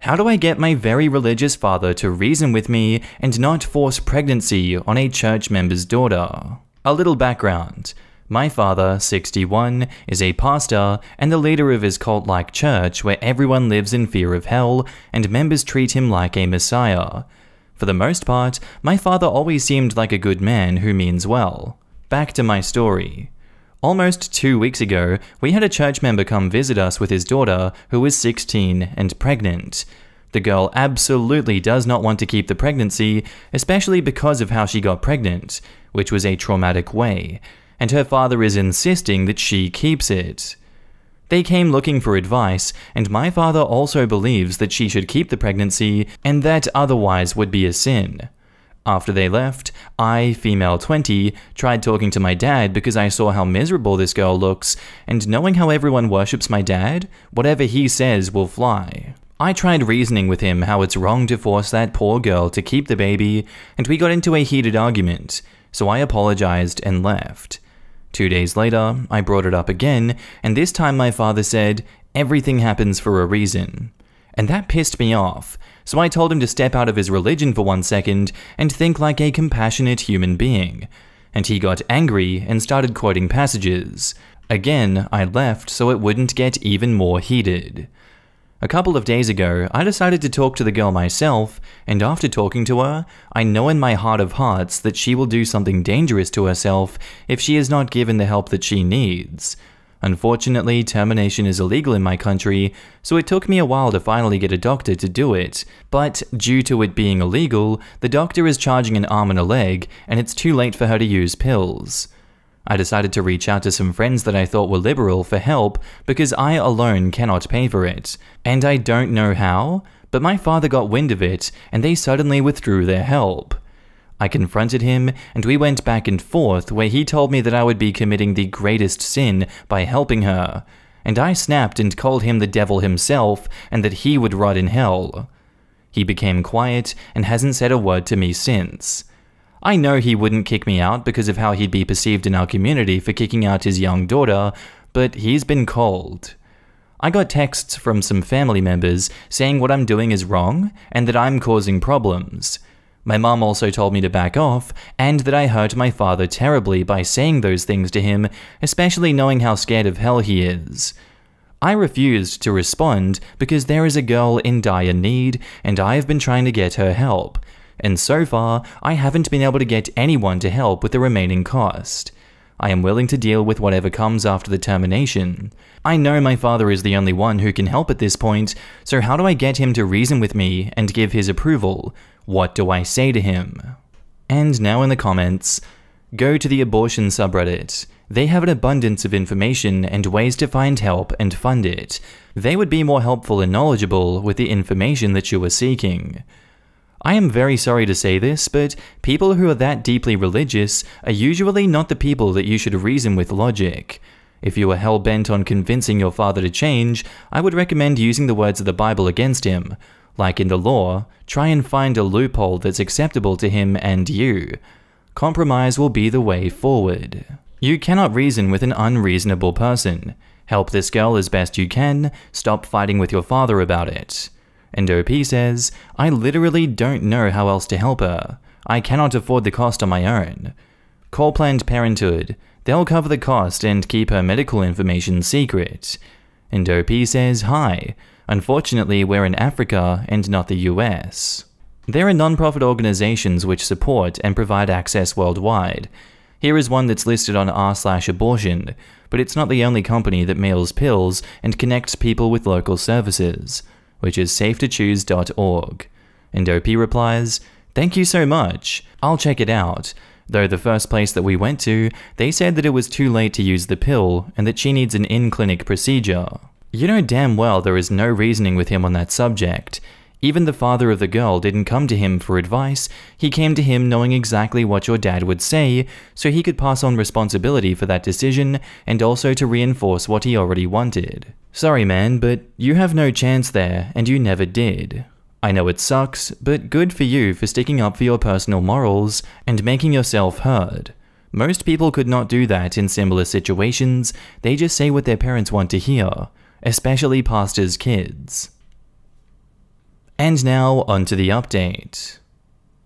How do I get my very religious father to reason with me and not force pregnancy on a church member's daughter? A little background. My father, 61, is a pastor and the leader of his cult-like church where everyone lives in fear of hell and members treat him like a messiah. For the most part, my father always seemed like a good man who means well. Back to my story. Almost 2 weeks ago, we had a church member come visit us with his daughter, who was 16 and pregnant. The girl absolutely does not want to keep the pregnancy, especially because of how she got pregnant, which was a traumatic way, and her father is insisting that she keeps it. They came looking for advice, and my father also believes that she should keep the pregnancy and that otherwise would be a sin. After they left, I, female 20, tried talking to my dad because I saw how miserable this girl looks, and knowing how everyone worships my dad, whatever he says will fly. I tried reasoning with him how it's wrong to force that poor girl to keep the baby, and we got into a heated argument, so I apologized and left. 2 days later, I brought it up again, and this time my father said, "Everything happens for a reason." And that pissed me off, so I told him to step out of his religion for 1 second and think like a compassionate human being. And he got angry and started quoting passages. Again, I left so it wouldn't get even more heated. A couple of days ago, I decided to talk to the girl myself, and after talking to her, I know in my heart of hearts that she will do something dangerous to herself if she is not given the help that she needs. Unfortunately, termination is illegal in my country, so it took me a while to finally get a doctor to do it. But due to it being illegal, the doctor is charging an arm and a leg, and it's too late for her to use pills. I decided to reach out to some friends that I thought were liberal for help because I alone cannot pay for it. And I don't know how, but my father got wind of it, and they suddenly withdrew their help. I confronted him, and we went back and forth where he told me that I would be committing the greatest sin by helping her, and I snapped and called him the devil himself and that he would rot in hell. He became quiet and hasn't said a word to me since. I know he wouldn't kick me out because of how he'd be perceived in our community for kicking out his young daughter, but he's been cold. I got texts from some family members saying what I'm doing is wrong and that I'm causing problems. My mom also told me to back off, and that I hurt my father terribly by saying those things to him, especially knowing how scared of hell he is. I refused to respond because there is a girl in dire need, and I have been trying to get her help, and so far, I haven't been able to get anyone to help with the remaining cost. I am willing to deal with whatever comes after the termination. I know my father is the only one who can help at this point, so how do I get him to reason with me and give his approval? What do I say to him? And now in the comments, go to the abortion subreddit. They have an abundance of information and ways to find help and fund it. They would be more helpful and knowledgeable with the information that you are seeking. I am very sorry to say this, but people who are that deeply religious are usually not the people that you should reason with logic. If you are hell-bent on convincing your father to change, I would recommend using the words of the Bible against him. Like in the law, try and find a loophole that's acceptable to him and you. Compromise will be the way forward. You cannot reason with an unreasonable person. Help this girl as best you can, stop fighting with your father about it. And OP says, I literally don't know how else to help her. I cannot afford the cost on my own. Call Planned Parenthood. They'll cover the cost and keep her medical information secret. And OP says, hi. Unfortunately, we're in Africa and not the US. There are non-profit organizations which support and provide access worldwide. Here is one that's listed on r/abortion, but it's not the only company that mails pills and connects people with local services, which is safetochoose.org. And OP replies, thank you so much, I'll check it out. Though the first place that we went to, they said that it was too late to use the pill and that she needs an in-clinic procedure. You know damn well there is no reasoning with him on that subject. Even the father of the girl didn't come to him for advice, he came to him knowing exactly what your dad would say, so he could pass on responsibility for that decision and also to reinforce what he already wanted. Sorry man, but you have no chance there, and you never did. I know it sucks, but good for you for sticking up for your personal morals and making yourself heard. Most people could not do that in similar situations, they just say what their parents want to hear, especially pastors' kids. And now onto the update.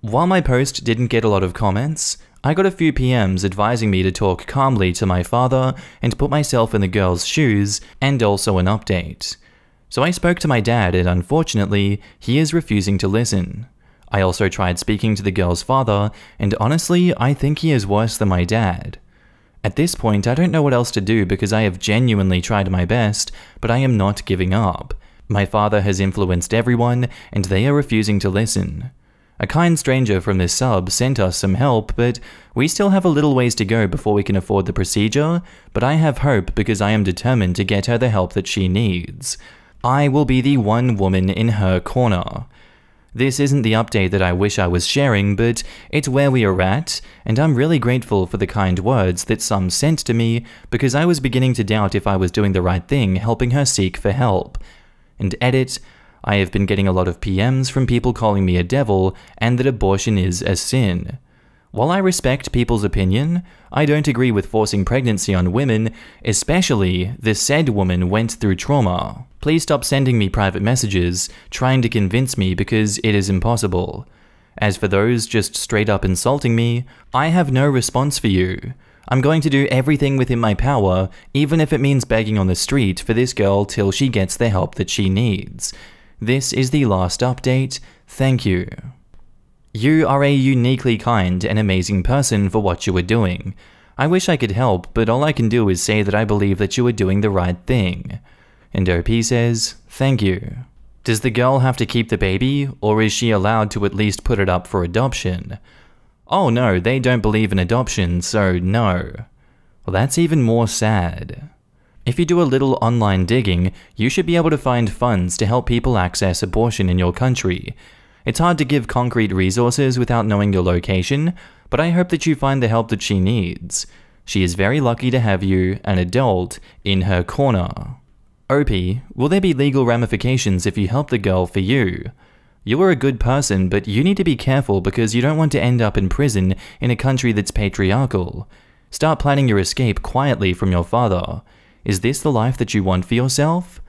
While my post didn't get a lot of comments, I got a few PMs advising me to talk calmly to my father and put myself in the girl's shoes, and also an update. So I spoke to my dad, and unfortunately, he is refusing to listen. I also tried speaking to the girl's father, and honestly, I think he is worse than my dad. At this point, I don't know what else to do because I have genuinely tried my best, but I am not giving up. My father has influenced everyone, and they are refusing to listen. A kind stranger from this sub sent us some help, but we still have a little ways to go before we can afford the procedure, but I have hope because I am determined to get her the help that she needs. I will be the one woman in her corner. This isn't the update that I wish I was sharing, but it's where we are at, and I'm really grateful for the kind words that some sent to me because I was beginning to doubt if I was doing the right thing helping her seek for help. And edit, I have been getting a lot of PMs from people calling me a devil and that abortion is a sin. While I respect people's opinion, I don't agree with forcing pregnancy on women, especially the said woman went through trauma. Please stop sending me private messages trying to convince me because it is impossible. As for those just straight up insulting me, I have no response for you. I'm going to do everything within my power, even if it means begging on the street for this girl till she gets the help that she needs. This is the last update. Thank you. You are a uniquely kind and amazing person for what you are doing. I wish I could help, but all I can do is say that I believe that you are doing the right thing. And OP says, thank you. Does the girl have to keep the baby, or is she allowed to at least put it up for adoption? Oh no, they don't believe in adoption, so no. Well, that's even more sad. If you do a little online digging, you should be able to find funds to help people access abortion in your country. It's hard to give concrete resources without knowing your location, but I hope that you find the help that she needs. She is very lucky to have you, an adult, in her corner. OP, will there be legal ramifications if you help the girl for you? You are a good person, but you need to be careful because you don't want to end up in prison in a country that's patriarchal. Start planning your escape quietly from your father. Is this the life that you want for yourself?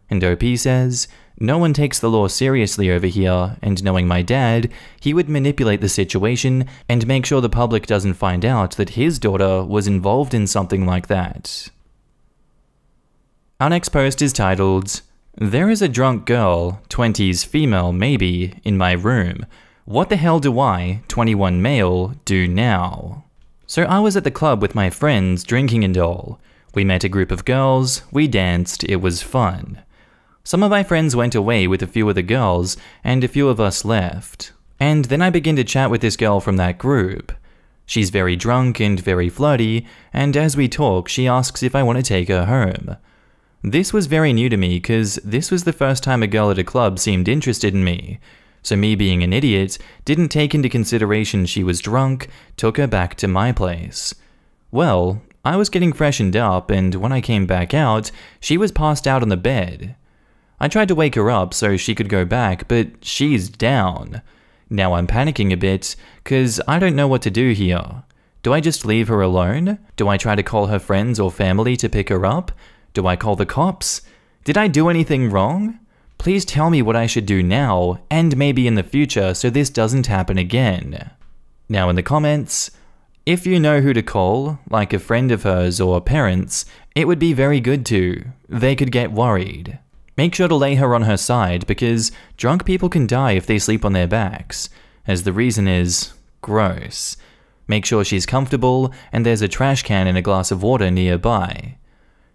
And OP says, no one takes the law seriously over here, and knowing my dad, he would manipulate the situation and make sure the public doesn't find out that his daughter was involved in something like that. Our next post is titled, There is a drunk girl, 20s female maybe, in my room. What the hell do I, 21 male, do now? So I was at the club with my friends drinking and all. We met a group of girls, we danced, it was fun. Some of my friends went away with a few of the girls, and a few of us left. And then I began to chat with this girl from that group. She's very drunk and very flirty, and as we talk, she asks if I want to take her home. This was very new to me, cause this was the first time a girl at a club seemed interested in me. So me being an idiot, didn't take into consideration she was drunk, took her back to my place. Well, I was getting freshened up, and when I came back out, she was passed out on the bed. I tried to wake her up so she could go back, but she's down. Now I'm panicking a bit, cause I don't know what to do here. Do I just leave her alone? Do I try to call her friends or family to pick her up? Do I call the cops? Did I do anything wrong? Please tell me what I should do now, and maybe in the future so this doesn't happen again. Now in the comments, if you know who to call, like a friend of hers or parents, it would be very good to. They could get worried. Make sure to lay her on her side because drunk people can die if they sleep on their backs, as the reason is gross. Make sure she's comfortable and there's a trash can and a glass of water nearby.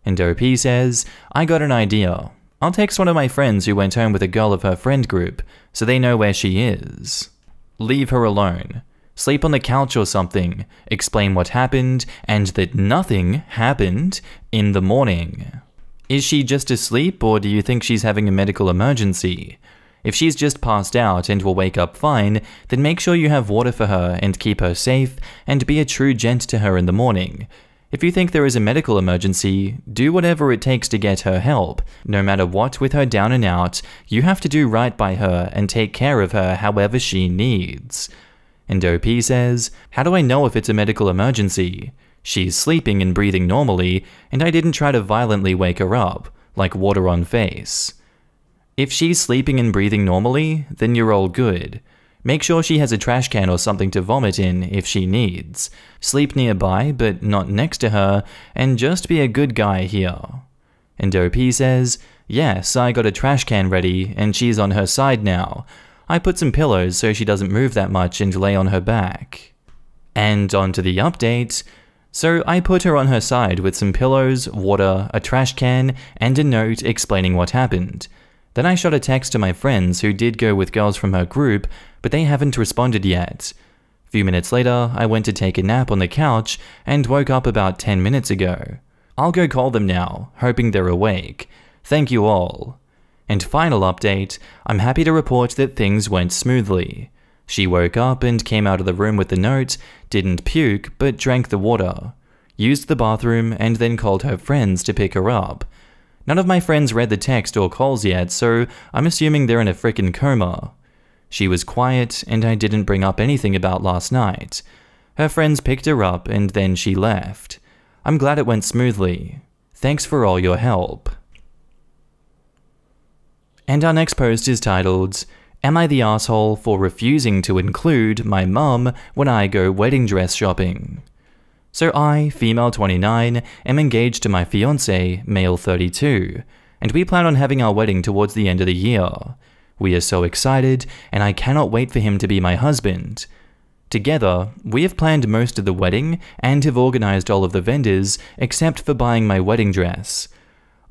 And OP says, I got an idea. I'll text one of my friends who went home with a girl of her friend group so they know where she is. Leave her alone. Sleep on the couch or something, explain what happened, and that nothing happened in the morning. Is she just asleep, or do you think she's having a medical emergency? If she's just passed out and will wake up fine, then make sure you have water for her and keep her safe, and be a true gent to her in the morning. If you think there is a medical emergency, do whatever it takes to get her help. No matter what with her down and out, you have to do right by her and take care of her however she needs. And OP says, how do I know if it's a medical emergency? She's sleeping and breathing normally, and I didn't try to violently wake her up, like water on face. If she's sleeping and breathing normally, then you're all good. Make sure she has a trash can or something to vomit in if she needs. Sleep nearby, but not next to her, and just be a good guy here. And OP says, yes, I got a trash can ready, and she's on her side now. I put some pillows so she doesn't move that much and lay on her back. And on to the update. So I put her on her side with some pillows, water, a trash can, and a note explaining what happened. Then I shot a text to my friends who did go with girls from her group, but they haven't responded yet. A few minutes later, I went to take a nap on the couch and woke up about 10 minutes ago. I'll go call them now, hoping they're awake. Thank you all. And final update, I'm happy to report that things went smoothly. She woke up and came out of the room with the note, didn't puke, but drank the water, used the bathroom, and then called her friends to pick her up. None of my friends read the text or calls yet, so I'm assuming they're in a frickin' coma. She was quiet, and I didn't bring up anything about last night. Her friends picked her up, and then she left. I'm glad it went smoothly. Thanks for all your help. And our next post is titled, Am I the asshole for refusing to include my mum when I go wedding dress shopping? So I, female 29, am engaged to my fiancé, male 32, and we plan on having our wedding towards the end of the year. We are so excited, and I cannot wait for him to be my husband. Together, we have planned most of the wedding and have organized all of the vendors except for buying my wedding dress.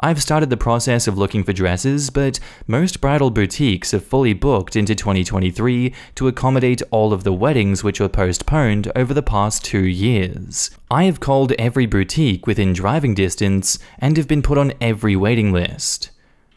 I've started the process of looking for dresses, but most bridal boutiques are fully booked into 2023 to accommodate all of the weddings which were postponed over the past 2 years. I have called every boutique within driving distance and have been put on every waiting list.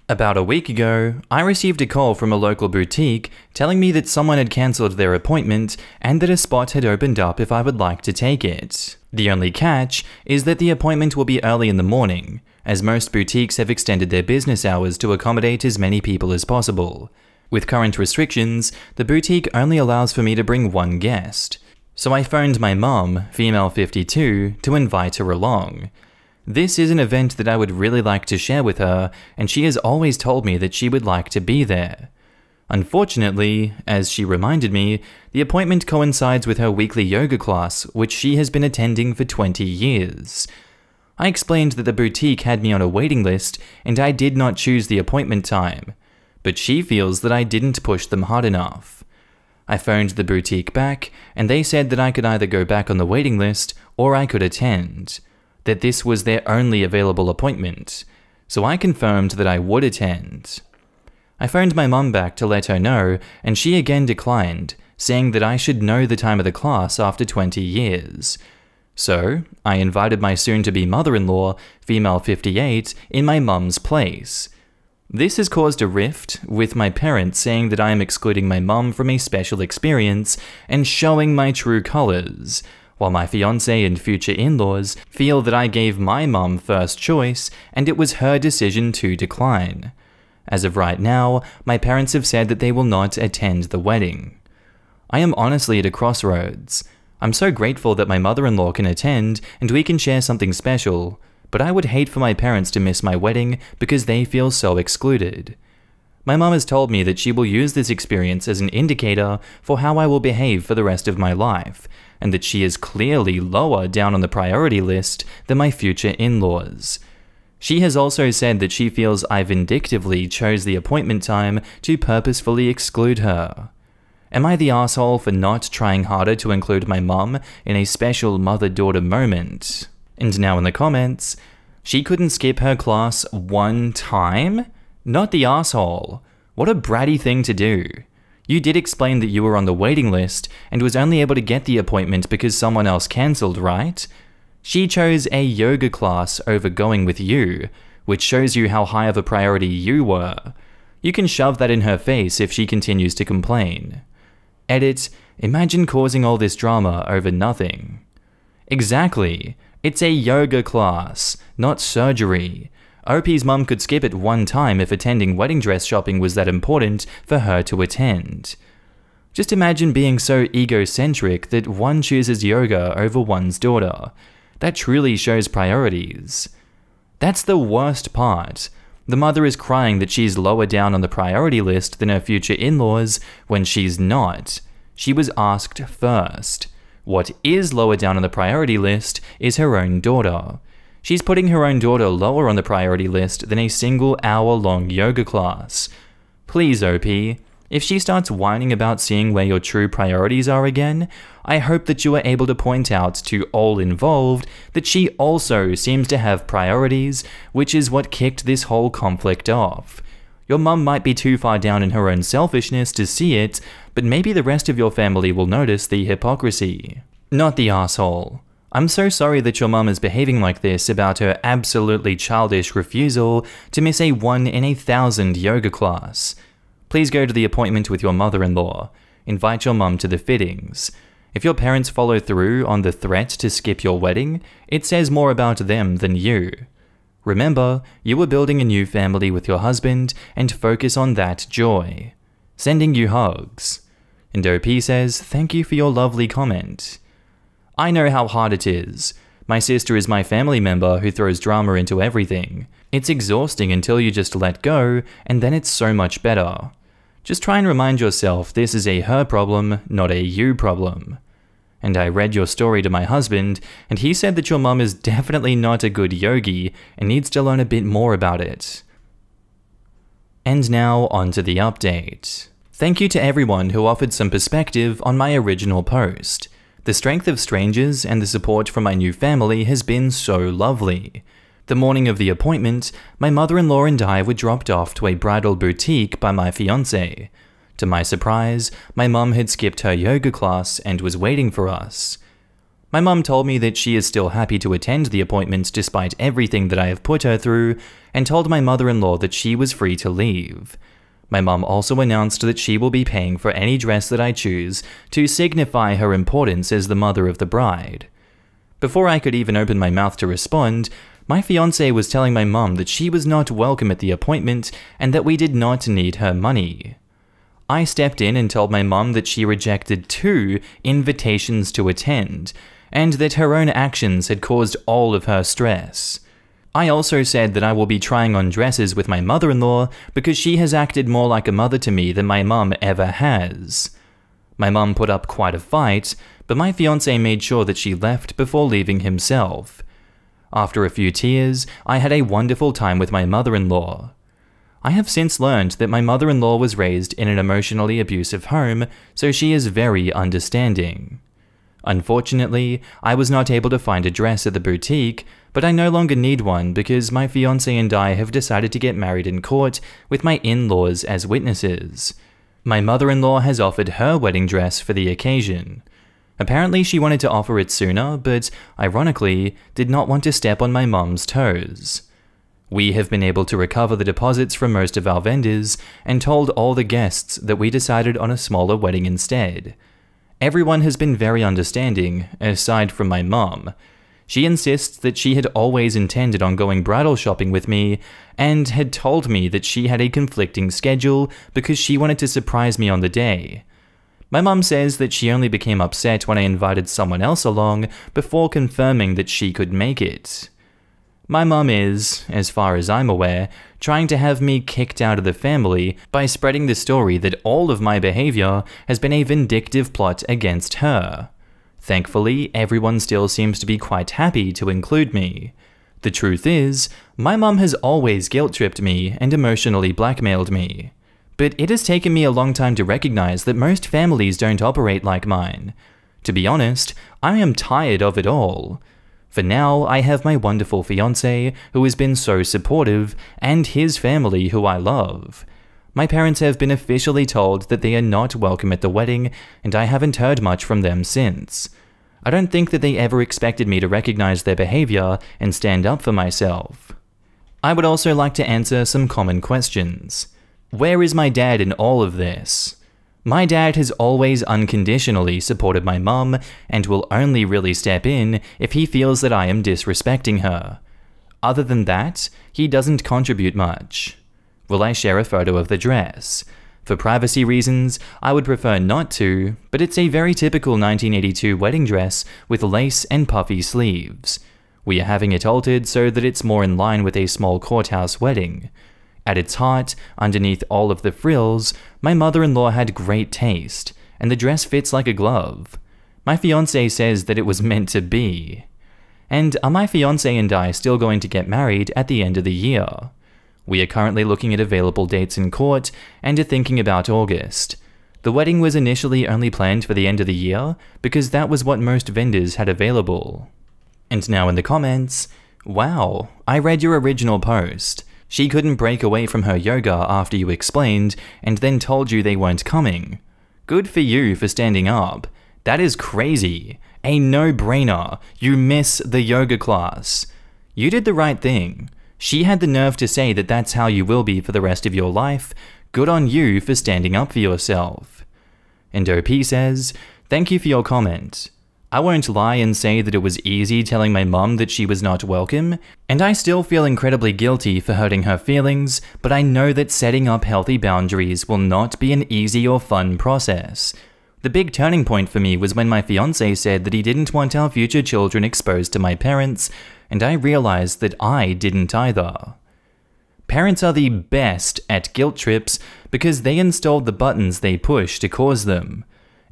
About a week ago, I received a call from a local boutique telling me that someone had cancelled their appointment and that a spot had opened up if I would like to take it. The only catch is that the appointment will be early in the morning, as most boutiques have extended their business hours to accommodate as many people as possible. With current restrictions, the boutique only allows for me to bring one guest. So I phoned my mum, female 52, to invite her along. This is an event that I would really like to share with her, and she has always told me that she would like to be there. Unfortunately, as she reminded me, the appointment coincides with her weekly yoga class, which she has been attending for 20 years. I explained that the boutique had me on a waiting list and I did not choose the appointment time, but she feels that I didn't push them hard enough. I phoned the boutique back and they said that I could either go back on the waiting list or I could attend, that this was their only available appointment, so I confirmed that I would attend. I phoned my mum back to let her know and she again declined, saying that I should know the time of the class after 20 years. So, I invited my soon-to-be mother-in-law, female 58, in my mum's place. This has caused a rift, with my parents saying that I am excluding my mum from a special experience and showing my true colors, while my fiancé and future in-laws feel that I gave my mum first choice and it was her decision to decline. As of right now, my parents have said that they will not attend the wedding. I am honestly at a crossroads. I'm so grateful that my mother-in-law can attend and we can share something special, but I would hate for my parents to miss my wedding because they feel so excluded. My mom has told me that she will use this experience as an indicator for how I will behave for the rest of my life, and that she is clearly lower down on the priority list than my future in-laws. She has also said that she feels I vindictively chose the appointment time to purposefully exclude her. Am I the asshole for not trying harder to include my mum in a special mother-daughter moment? And now in the comments, she couldn't skip her class one time? Not the asshole. What a bratty thing to do. You did explain that you were on the waiting list and was only able to get the appointment because someone else cancelled, right? She chose a yoga class over going with you, which shows you how high of a priority you were. You can shove that in her face if she continues to complain. Edit, imagine causing all this drama over nothing. Exactly. It's a yoga class, not surgery. OP's mum could skip it one time if attending wedding dress shopping was that important for her to attend. Just imagine being so egocentric that one chooses yoga over one's daughter. That truly shows priorities. That's the worst part. The mother is crying that she's lower down on the priority list than her future in-laws when she's not. She was asked first. What is lower down on the priority list is her own daughter. She's putting her own daughter lower on the priority list than a single hour-long yoga class. Please, OP, if she starts whining about seeing where your true priorities are again, I hope that you are able to point out to all involved that she also seems to have priorities, which is what kicked this whole conflict off. Your mum might be too far down in her own selfishness to see it, but maybe the rest of your family will notice the hypocrisy. Not the asshole. I'm so sorry that your mum is behaving like this about her absolutely childish refusal to miss a 1 in 1,000 yoga class. Please go to the appointment with your mother-in-law. Invite your mum to the fittings. If your parents follow through on the threat to skip your wedding, it says more about them than you. Remember, you are building a new family with your husband, and focus on that joy. Sending you hugs. And OP says, thank you for your lovely comment. I know how hard it is. My sister is my family member who throws drama into everything. It's exhausting until you just let go, and then it's so much better. Just try and remind yourself this is a her problem, not a you problem. And I read your story to my husband, and he said that your mum is definitely not a good yogi and needs to learn a bit more about it. And now on to the update. Thank you to everyone who offered some perspective on my original post. The strength of strangers and the support from my new family has been so lovely. The morning of the appointment, my mother-in-law and I were dropped off to a bridal boutique by my fiancé. To my surprise, my mum had skipped her yoga class and was waiting for us. My mum told me that she is still happy to attend the appointment despite everything that I have put her through, and told my mother-in-law that she was free to leave. My mum also announced that she will be paying for any dress that I choose to signify her importance as the mother of the bride. Before I could even open my mouth to respond, my fiancé was telling my mum that she was not welcome at the appointment and that we did not need her money. I stepped in and told my mum that she rejected 2 invitations to attend, and that her own actions had caused all of her stress. I also said that I will be trying on dresses with my mother-in-law because she has acted more like a mother to me than my mum ever has. My mum put up quite a fight, but my fiancé made sure that she left before leaving himself. After a few tears, I had a wonderful time with my mother-in-law. I have since learned that my mother-in-law was raised in an emotionally abusive home, so she is very understanding. Unfortunately, I was not able to find a dress at the boutique, but I no longer need one because my fiancé and I have decided to get married in court with my in-laws as witnesses. My mother-in-law has offered her wedding dress for the occasion. Apparently she wanted to offer it sooner, but ironically, did not want to step on my mum's toes. We have been able to recover the deposits from most of our vendors and told all the guests that we decided on a smaller wedding instead. Everyone has been very understanding, aside from my mum. She insists that she had always intended on going bridal shopping with me and had told me that she had a conflicting schedule because she wanted to surprise me on the day. My mum says that she only became upset when I invited someone else along before confirming that she could make it. My mum is, as far as I'm aware, trying to have me kicked out of the family by spreading the story that all of my behavior has been a vindictive plot against her. Thankfully, everyone still seems to be quite happy to include me. The truth is, my mum has always guilt-tripped me and emotionally blackmailed me. But it has taken me a long time to recognize that most families don't operate like mine. To be honest, I am tired of it all. For now, I have my wonderful fiancé, who has been so supportive, and his family, who I love. My parents have been officially told that they are not welcome at the wedding, and I haven't heard much from them since. I don't think that they ever expected me to recognize their behavior and stand up for myself. I would also like to answer some common questions. Where is my dad in all of this? My dad has always unconditionally supported my mum and will only really step in if he feels that I am disrespecting her. Other than that, he doesn't contribute much. Will I share a photo of the dress? For privacy reasons, I would prefer not to, but it's a very typical 1982 wedding dress with lace and puffy sleeves. We are having it altered so that it's more in line with a small courthouse wedding. At its heart, underneath all of the frills, my mother-in-law had great taste, and the dress fits like a glove. My fiancé says that it was meant to be. And are my fiancé and I still going to get married at the end of the year? We are currently looking at available dates in court and are thinking about August. The wedding was initially only planned for the end of the year because that was what most vendors had available. And now in the comments, wow, I read your original post. She couldn't break away from her yoga after you explained and then told you they weren't coming. Good for you for standing up. That is crazy. A no-brainer. You miss the yoga class. You did the right thing. She had the nerve to say that that's how you will be for the rest of your life. Good on you for standing up for yourself. And OP says, thank you for your comment. I won't lie and say that it was easy telling my mum that she was not welcome, and I still feel incredibly guilty for hurting her feelings, but I know that setting up healthy boundaries will not be an easy or fun process. The big turning point for me was when my fiancé said that he didn't want our future children exposed to my parents, and I realized that I didn't either. Parents are the best at guilt trips because they installed the buttons they push to cause them.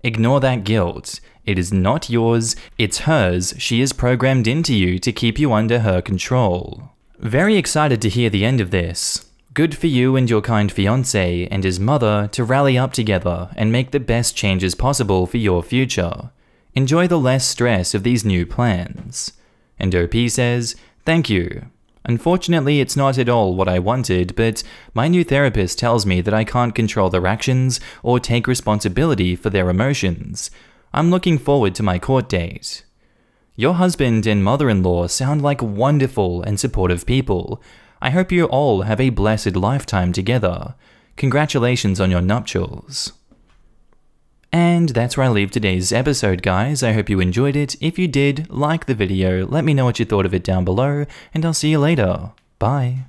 Ignore that guilt. It is not yours, it's hers. She is programmed into you to keep you under her control. Very excited to hear the end of this. Good for you and your kind fiancé and his mother to rally up together and make the best changes possible for your future. Enjoy the less stress of these new plans. And OP says, thank you. Unfortunately, it's not at all what I wanted, but my new therapist tells me that I can't control their actions or take responsibility for their emotions. I'm looking forward to my court date. Your husband and mother-in-law sound like wonderful and supportive people. I hope you all have a blessed lifetime together. Congratulations on your nuptials. And that's where I leave today's episode, guys. I hope you enjoyed it. If you did, like the video, let me know what you thought of it down below, and I'll see you later. Bye.